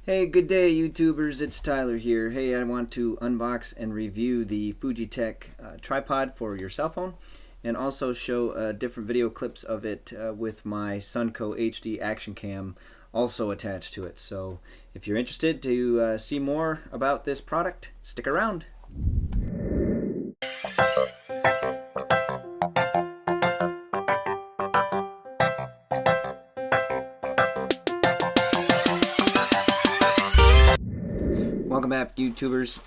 Hey, good day, YouTubers. It's Tyler here. Hey, I want to unbox and review the Fugetek tripod for your cell phone, and also show different video clips of it with my Sunco HD Action Cam also attached to it. So, if you're interested to see more about this product, stick around. Welcome back, YouTubers.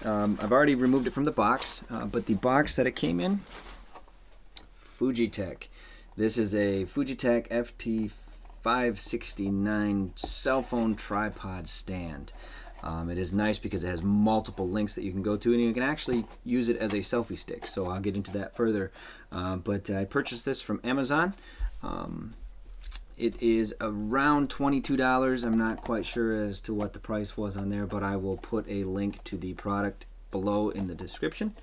I've already removed it from the box, but the box that it came in, Fugetek. This is a Fugetek FT569 cell phone tripod stand. It is nice because it has multiple links that you can go to, and you can actually use it as a selfie stick. So I'll get into that further. But I purchased this from Amazon. It is around $22. I'm not quite sure as to what the price was on there, but I will put a link to the product below in the description.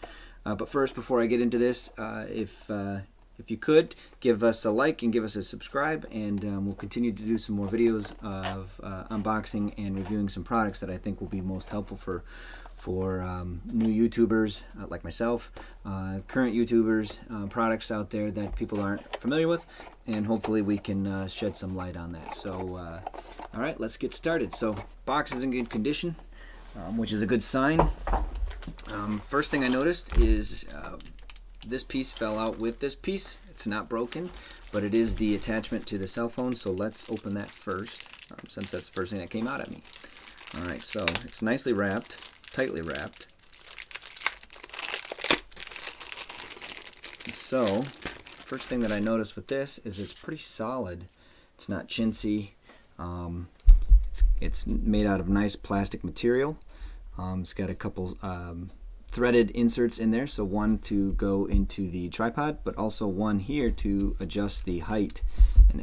But first, before I get into this, if you could, give us a like and give us a subscribe, and we'll continue to do some more videos of unboxing and reviewing some products that I think will be most helpful for new YouTubers like myself, current YouTubers, products out there that people aren't familiar with, and hopefully we can shed some light on that. So, all right, let's get started. So, box is in good condition, which is a good sign. First thing I noticed is this piece fell out with this piece. It's not broken, but it is the attachment to the cell phone. So let's open that first, since that's the first thing that came out at me. All right, so it's nicely wrapped, tightly wrapped. So, first thing that I noticed with this is it's pretty solid. It's not chintzy. It's made out of nice plastic material. It's got a couple threaded inserts in there, so one to go into the tripod, but also one here to adjust the height and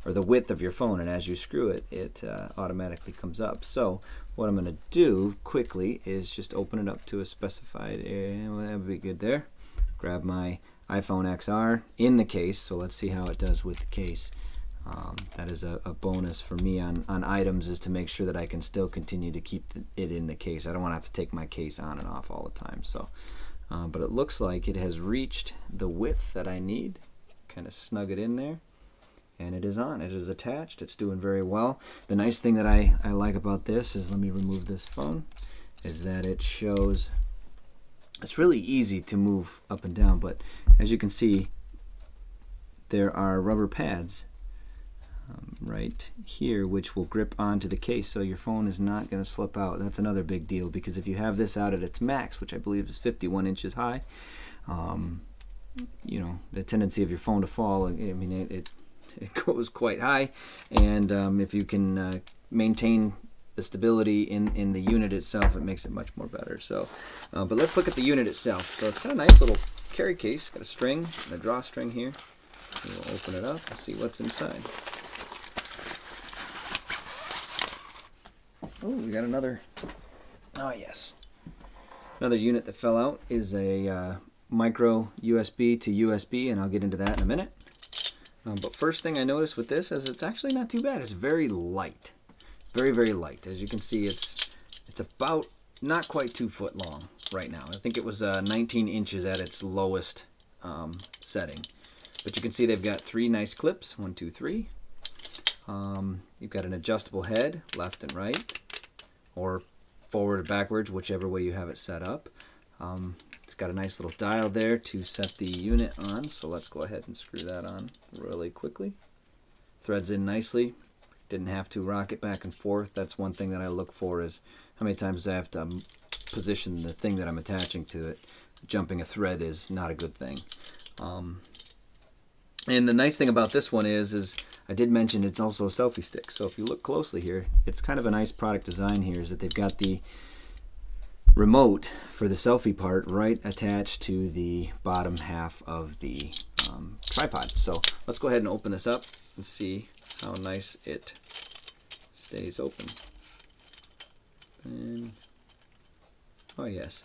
or the width of your phone, and as you screw it, it automatically comes up. So what I'm going to do quickly is just open it up to a specified area. Well, that would be good there. Grab my iPhone XR in the case, so let's see how it does with the case. That is a bonus for me on items, is to make sure that I can still continue to keep it in the case. I don't want to have to take my case on and off all the time. So, but it looks like it has reached the width that I need. Kind of snug it in there, and it is on. It is attached. It's doing very well. The nice thing that I like about this is, let me remove this phone, is that it shows, it's really easy to move up and down, but as you can see, there are rubber pads right here which will grip onto the case, so your phone is not going to slip out. That's another big deal, because if you have this out at its max, which I believe is 51 inches high, you know, the tendency of your phone to fall, I mean, it goes quite high, and if you can maintain the stability in the unit itself, it makes it much more better. So, but let's look at the unit itself. So it's got a nice little carry case, got a string, and a drawstring here. We'll open it up and see what's inside. Oh, we got another, oh yes, another unit that fell out is a micro USB to USB, and I'll get into that in a minute. But first thing I noticed with this is it's actually not too bad. It's very light, very, very light. As you can see, it's about not quite 2 foot long right now. I think it was 19 inches at its lowest setting. But you can see they've got 3 nice clips, 1, 2, 3. You've got an adjustable head, left and right, or forward or backwards, whichever way you have it set up. It's got a nice little dial there to set the unit on, so let's go ahead and screw that on really quickly. Threads in nicely. Didn't have to rock it back and forth. That's one thing that I look for, is how many times I have to position the thing that I'm attaching to it. Jumping a thread is not a good thing. And the nice thing about this one is I did mention it's also a selfie stick. So if you look closely here, it's kind of a nice product design here, is that they've got the remote for the selfie part right attached to the bottom half of the tripod. So let's go ahead and open this up and see how nice it stays open. And, oh yes.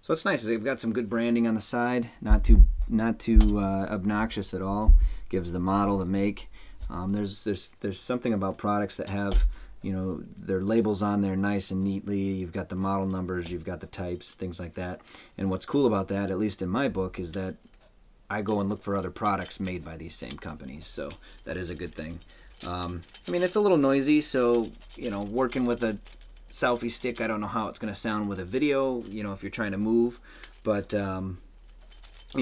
So what's nice is they've got some good branding on the side, not too obnoxious at all. Gives the model, the make. There's something about products that have you know, their labels on there nice and neatly. You've got the model numbers, you've got the types, things like that. And what's cool about that, at least in my book, is that I go and look for other products made by these same companies. So that is a good thing. I mean, it's a little noisy, so, you know, working with a selfie stick, I don't know how it's going to sound with a video, you know, if you're trying to move. But, you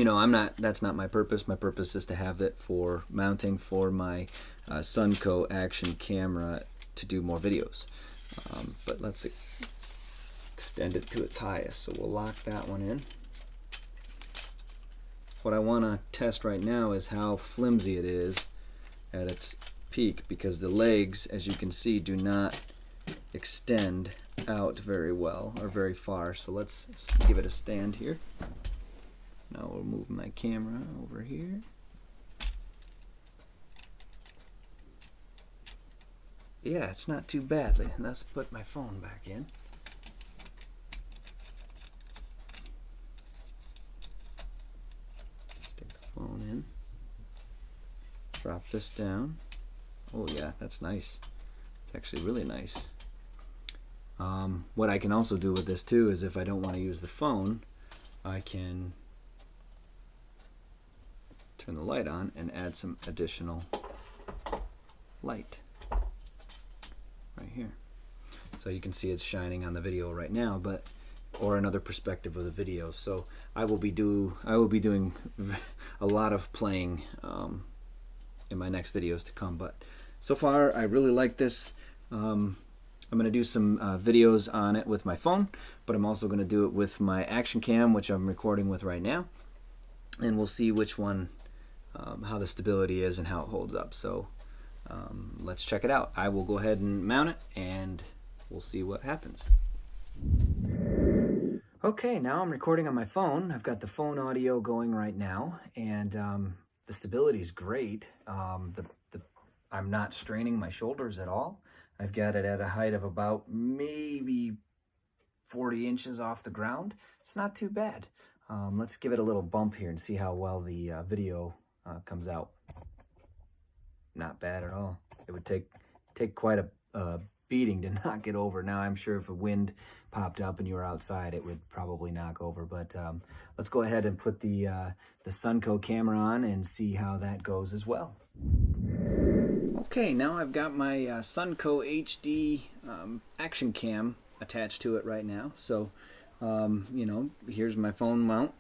know, that's not my purpose. My purpose is to have it for mounting for my Sunco action camera to do more videos. But let's extend it to its highest. So we'll lock that one in. What I want to test right now is how flimsy it is at its peak, because the legs, as you can see, do not extend out very well or very far. So let's give it a stand here. Now we'll move my camera over here. Yeah, it's not too bad. Let's put my phone back in. Stick the phone in. Drop this down. Oh yeah, that's nice. It's actually really nice. What I can also do with this too is, if I don't want to use the phone, I can turn the light on and add some additional light right here. So you can see it's shining on the video right now, or another perspective of the video. So I will be doing a lot of playing in my next videos to come. But so far, I really like this. I'm going to do some videos on it with my phone, but I'm also going to do it with my action cam, which I'm recording with right now, and we'll see which one, how the stability is and how it holds up. So let's check it out. I will go ahead and mount it, and we'll see what happens. Okay, now I'm recording on my phone. I've got the phone audio going right now, and the stability is great. I'm not straining my shoulders at all. I've got it at a height of about maybe 40 inches off the ground. It's not too bad. Let's give it a little bump here and see how well the video comes out. Not bad at all. It would take quite a beating to knock it over. Now I'm sure if a wind popped up and you were outside, it would probably knock over. But let's go ahead and put the Sunco camera on and see how that goes as well. Okay, now I've got my Sunco HD action cam attached to it right now. So, you know, here's my phone mount.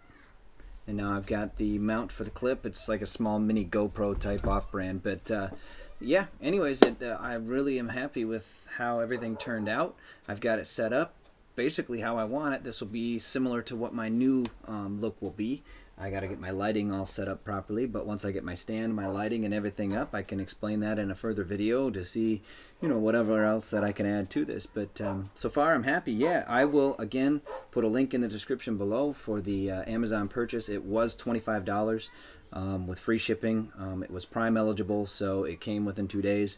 And now I've got the mount for the clip. It's like a small mini GoPro type off-brand. But yeah, anyways, I really am happy with how everything turned out. I've got it set up basically how I want it. This will be similar to what my new look will be. I got to get my lighting all set up properly, but once I get my stand, my lighting, and everything up, I can explain that in a further video to see, you know, whatever else that I can add to this. But so far, I'm happy. Yeah, I will, again, put a link in the description below for the Amazon purchase. It was $25 with free shipping. It was Prime eligible, so it came within 2 days.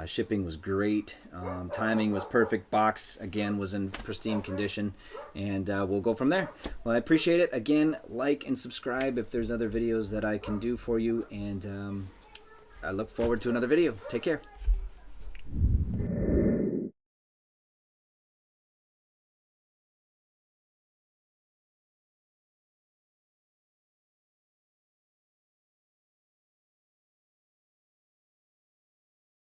Shipping was great. Timing was perfect. Box, again, was in pristine condition. And we'll go from there. Well, I appreciate it. Again, like and subscribe if there's other videos that I can do for you. And I look forward to another video. Take care.